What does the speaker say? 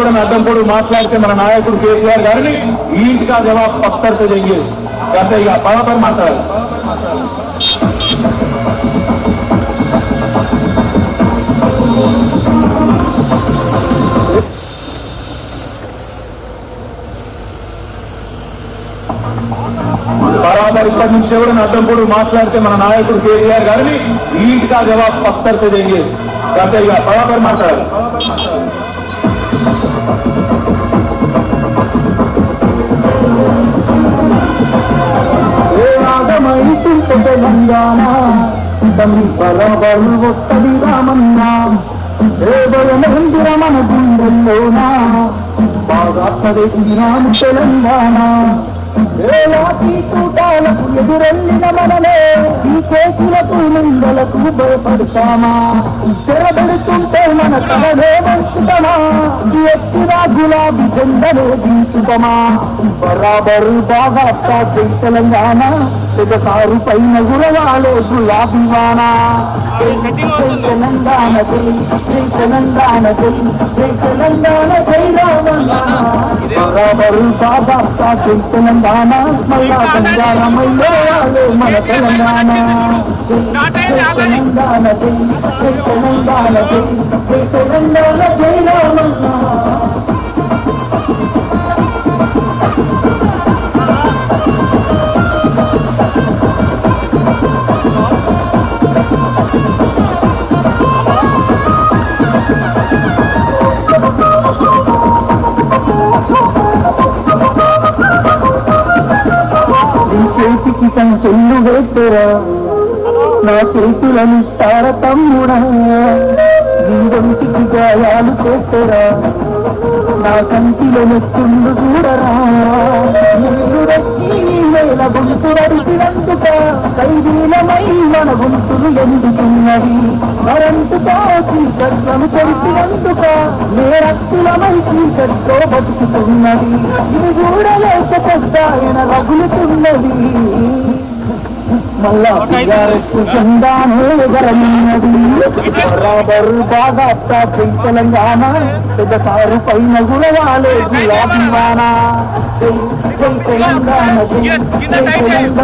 ఎవరైనా అడ్డంపోడు మాట్లాడితే మన నాయకుడు కేసీఆర్ గారిని ఈ ఇంటికా జవాబు పత్తర్తో చెయ్యి అంటే ఇక బరాబర్ మాట్లాడాలి. బరాబర్ ఇక్కడి నుంచి ఎవరైనా అడ్డంపోడు మాట్లాడితే మన నాయకుడు కేసీఆర్ గారిని ఈ ఇంటికా జవాబు పత్తర్తో చెయ్యి అంటే ఇక బరాబర్ మాట్లాడాలి. తెలంగాణ తల్లి బరాబరు వస్తది రామన్నా ఏ భయమందిర మన గుండెల్లోనా బాగా రాము తెలంగాణ ఏ లాఠీ తూటాలకు ఎదురెళ్ళిన మనలే ఈ కేసులకు నిందలకు భయపడతామా చెరబెడుతుంటే మన తలనే వంచుతామా ఎత్తిరా గులాబీ జెండనే దించుతామా బరాబరు బాగా జై తెలంగాణ పెద్దసారు పైన గురవాలే గులాబీ వానా జై తెలంగాణ జై తెలంగాణ జై తెలంగాణ జై రామన్నా బరాబరు బాగా జై తెలంగాణ మళ్ళా బంగారమయ్యాలే మన తెలంగాణ జై తెలంగాణ జై తెలంగాణ జై తెలంగాణ జై రామన్నా. చేతికి సంఖ్యలు వేస్తారా నా చేతులను ఇస్తారా తమ్ముడా నీ ఒంటికి గాయాలు చేస్తారా నా కంటిలో నెత్తుండు చూడరా మీరు వచ్చి వేల గుంటు అడిగినందుక ఖైదీలమై మన గుంటులు ఎందుకున్నది కరెంటుతో చీకట్లను చరిపినందుక నేరస్తులమై చీకట్లో బతుకుతున్నది ఇది చూడలేక పెద్ద ఆయన రగులుతున్నది మళ్ళా జెండానే ఎగరనున్నది బరాబరు బాగా జై తెలంగాణ పెద్దసారు పైన గురవాలే గులాబీ వానా జై తెలంగాణ జై తెలంగాణ.